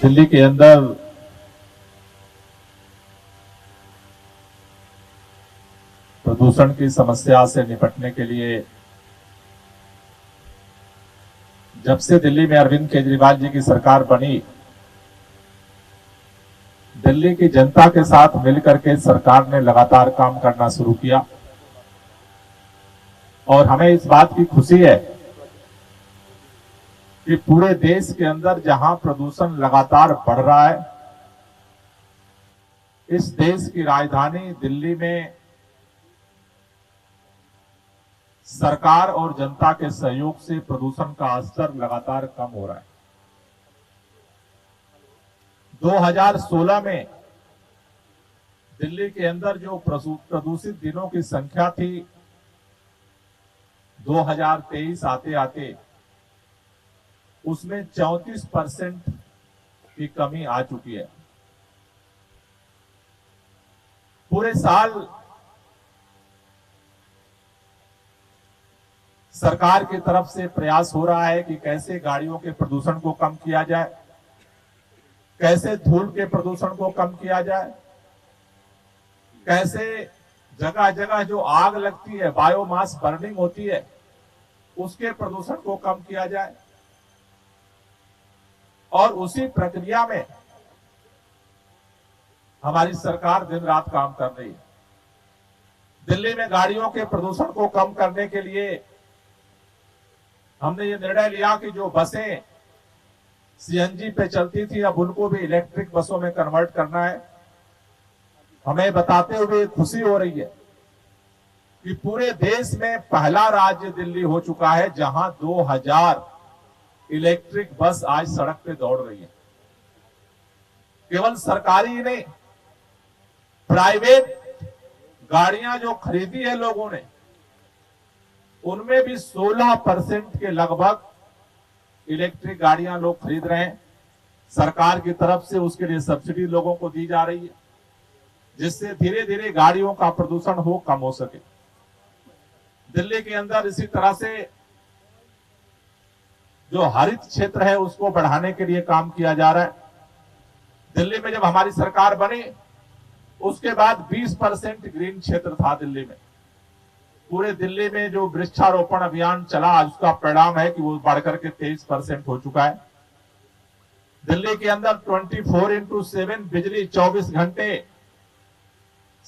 दिल्ली के अंदर प्रदूषण की समस्या से निपटने के लिए जब से दिल्ली में अरविंद केजरीवाल जी की सरकार बनी, दिल्ली की जनता के साथ मिलकर के सरकार ने लगातार काम करना शुरू किया और हमें इस बात की खुशी है कि पूरे देश के अंदर जहां प्रदूषण लगातार बढ़ रहा है, इस देश की राजधानी दिल्ली में सरकार और जनता के सहयोग से प्रदूषण का स्तर लगातार कम हो रहा है। 2016 में दिल्ली के अंदर जो प्रदूषित दिनों की संख्या थी, 2023 आते आते उसमें 34% की कमी आ चुकी है। पूरे साल सरकार की तरफ से प्रयास हो रहा है कि कैसे गाड़ियों के प्रदूषण को कम किया जाए, कैसे धूल के प्रदूषण को कम किया जाए, कैसे जगह जगह जो आग लगती है, बायोमास बर्निंग होती है, उसके प्रदूषण को कम किया जाए। और उसी प्रक्रिया में हमारी सरकार दिन रात काम कर रही है। दिल्ली में गाड़ियों के प्रदूषण को कम करने के लिए हमने ये निर्णय लिया कि जो बसें सीएनजी पे चलती थी, अब उनको भी इलेक्ट्रिक बसों में कन्वर्ट करना है। हमें बताते हुए खुशी हो रही है कि पूरे देश में पहला राज्य दिल्ली हो चुका है जहां 2000 इलेक्ट्रिक बस आज सड़क पे दौड़ रही है। केवल सरकारी ही नहीं, प्राइवेट गाड़ियां जो खरीदी है लोगों ने, उनमें भी 16% के लगभग इलेक्ट्रिक गाड़ियां लोग खरीद रहे हैं। सरकार की तरफ से उसके लिए सब्सिडी लोगों को दी जा रही है, जिससे धीरे धीरे गाड़ियों का प्रदूषण कम हो सके। दिल्ली के अंदर इसी तरह से जो हरित क्षेत्र है उसको बढ़ाने के लिए काम किया जा रहा है। दिल्ली में जब हमारी सरकार बनी, उसके बाद 20% ग्रीन क्षेत्र था दिल्ली में। पूरे दिल्ली में जो वृक्षारोपण अभियान चला, उसका परिणाम है कि वो बढ़कर के 23% हो चुका है। दिल्ली के अंदर 24x7 बिजली 24 घंटे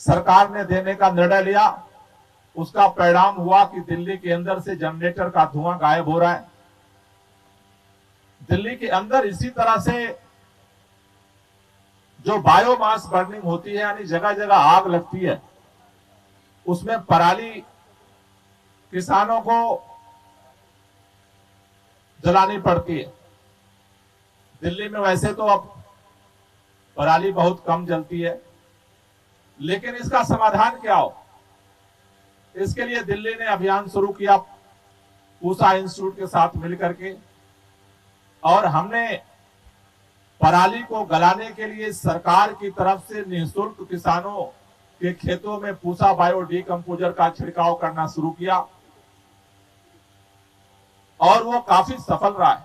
सरकार ने देने का निर्णय लिया। उसका परिणाम हुआ कि दिल्ली के अंदर से जनरेटर का धुआं गायब हो रहा है। दिल्ली के अंदर इसी तरह से जो बायोमास बर्निंग होती है, यानी जगह जगह आग लगती है, उसमें पराली किसानों को जलानी पड़ती है। दिल्ली में वैसे तो अब पराली बहुत कम जलती है, लेकिन इसका समाधान क्या हो, इसके लिए दिल्ली ने अभियान शुरू किया पूसा इंस्टीट्यूट के साथ मिलकर के, और हमने पराली को गलाने के लिए सरकार की तरफ से निःशुल्क किसानों के खेतों में पूसा बायो डिकम्पोजर का छिड़काव करना शुरू किया और वो काफी सफल रहा है।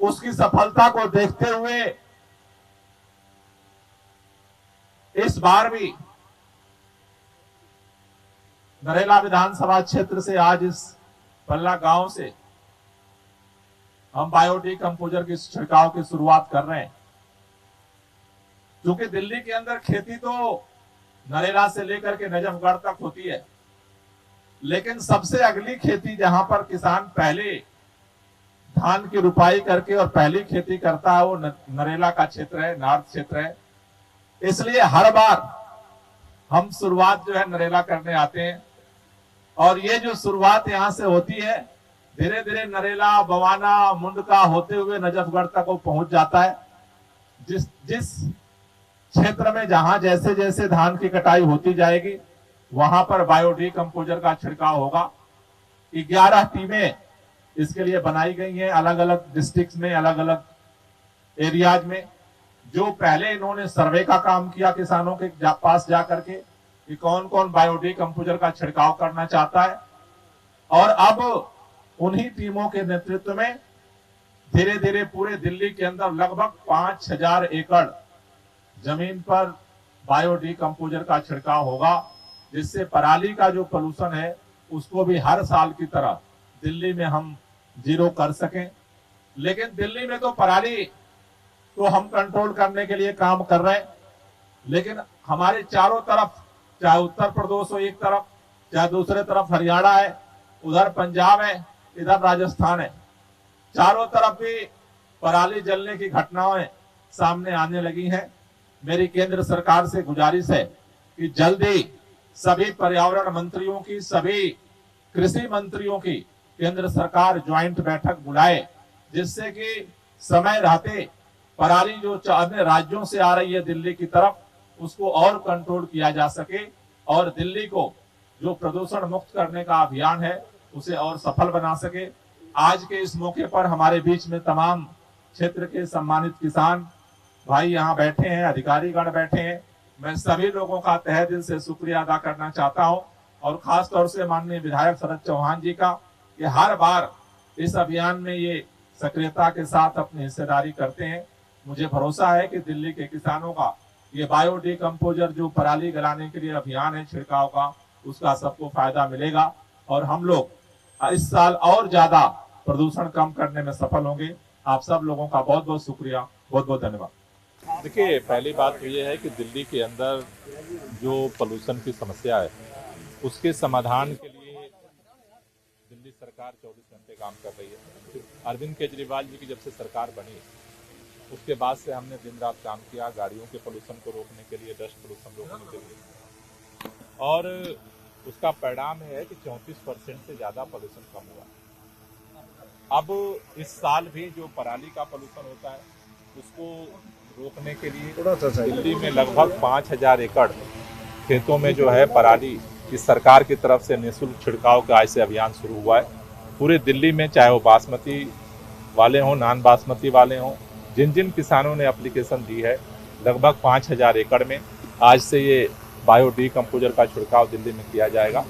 उसकी सफलता को देखते हुए इस बार भी नरेला विधानसभा क्षेत्र से आज इस पल्ला गांव से हम बायो डिकम्पोजर की छिड़काव की शुरुआत कर रहे हैं। क्योंकि दिल्ली के अंदर खेती तो नरेला से लेकर के नजफगढ़ तक होती है, लेकिन सबसे अगली खेती जहां पर किसान पहले धान की रुपाई करके और पहली खेती करता है, वो नरेला का क्षेत्र है, नॉर्थ क्षेत्र है। इसलिए हर बार हम शुरुआत जो है नरेला करने आते हैं, और ये जो शुरुआत यहां से होती है, धीरे धीरे नरेला, बवाना, मुंडका होते हुए नजफगढ़ तक वो पहुंच जाता है। जिस क्षेत्र में जहां जैसे जैसे धान की कटाई होती जाएगी, वहां पर बायो डिकम्पोजर का छिड़काव होगा। 11 टीमें इसके लिए बनाई गई हैं, अलग अलग डिस्ट्रिक्ट में, अलग अलग एरियाज में। जो पहले इन्होंने सर्वे का काम किया किसानों के पास जाकर के कि कौन कौन बायो डिकम्पोजर का छिड़काव करना चाहता है, और अब उन्हीं टीमों के नेतृत्व में धीरे धीरे पूरे दिल्ली के अंदर लगभग 5000 एकड़ जमीन पर बायो डिकम्पोजर का छिड़काव होगा, जिससे पराली का जो पोल्यूशन है उसको भी हर साल की तरह दिल्ली में हम जीरो कर सकें। लेकिन दिल्ली में तो पराली तो हम कंट्रोल करने के लिए काम कर रहे हैं, लेकिन हमारे चारों तरफ, चाहे उत्तर प्रदेश हो एक तरफ, चाहे दूसरे तरफ हरियाणा है, उधर पंजाब है, इधर राजस्थान है, चारों तरफ भी पराली जलने की घटनाएं सामने आने लगी हैं। मेरी केंद्र सरकार से गुजारिश है कि जल्दी सभी पर्यावरण मंत्रियों की, सभी कृषि मंत्रियों की केंद्र सरकार ज्वाइंट बैठक बुलाए, जिससे कि समय रहते पराली जो अन्य राज्यों से आ रही है दिल्ली की तरफ, उसको और कंट्रोल किया जा सके और दिल्ली को जो प्रदूषण मुक्त करने का अभियान है उसे और सफल बना सके। आज के इस मौके पर हमारे बीच में तमाम क्षेत्र के सम्मानित किसान भाई यहाँ बैठे हैं, अधिकारीगण बैठे हैं। मैं सभी लोगों का तहे दिल से शुक्रिया अदा करना चाहता हूँ और खास तौर से माननीय विधायक शरद चौहान जी का, कि हर बार इस अभियान में ये सक्रियता के साथ अपनी हिस्सेदारी करते हैं। मुझे भरोसा है कि दिल्ली के किसानों का ये बायो डिकम्पोजर जो पराली गलाने के लिए अभियान है छिड़काव का, उसका सबको फायदा मिलेगा और हम लोग इस साल और ज्यादा प्रदूषण कम करने में सफल होंगे। आप सब लोगों का बहुत बहुत शुक्रिया, बहुत बहुत धन्यवाद। देखिए, पहली बात तो ये है कि दिल्ली के अंदर जो पोल्यूशन की समस्या है उसके समाधान के लिए दिल्ली सरकार 24 घंटे काम कर रही है। अरविंद केजरीवाल जी की जब से सरकार बनी उसके बाद से हमने दिन रात काम किया गाड़ियों के पोल्यूशन को रोकने के लिए, डस्ट पोल्यूशन रोकने के लिए, और उसका परिणाम है कि 34% से ज़्यादा पोल्यूशन कम हुआ। अब इस साल भी जो पराली का पोल्यूशन होता है उसको रोकने के लिए दिल्ली में लगभग 5000 एकड़ खेतों में जो है पराली इस सरकार की तरफ से निःशुल्क छिड़काव का आज से अभियान शुरू हुआ है। पूरे दिल्ली में चाहे वो बासमती वाले हों, नॉन बासमती वाले हों, जिन जिन किसानों ने एप्लीकेशन दी है, लगभग 5000 एकड़ में आज से ये बायो डिकम्पोजर का छिड़काव दिल्ली में किया जाएगा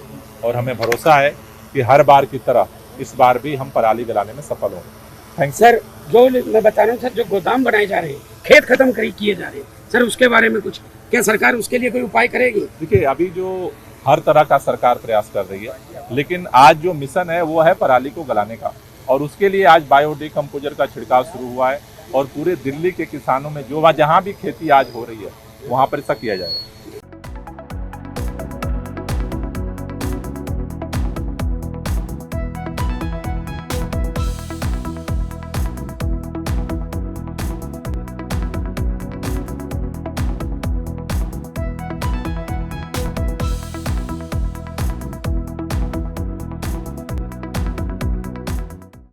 और हमें भरोसा है कि हर बार की तरह इस बार भी हम पराली गलाने में सफल होंगे। थैंक सर, जो मैं बता रहा हूँ सर, जो गोदाम बनाए जा रहे हैं, खेत खत्म किए जा रहे हैं सर, उसके बारे में कुछ क्या सरकार उसके लिए कोई उपाय करेगी? देखिए, अभी जो हर तरह का सरकार प्रयास कर रही है, लेकिन आज जो मिशन है वो है पराली को गलाने का, और उसके लिए आज बायो डिकम्पोजर का छिड़काव शुरू हुआ है और पूरे दिल्ली के किसानों में जो जहाँ भी खेती आज हो रही है वहाँ पर ऐसा किया जाएगा।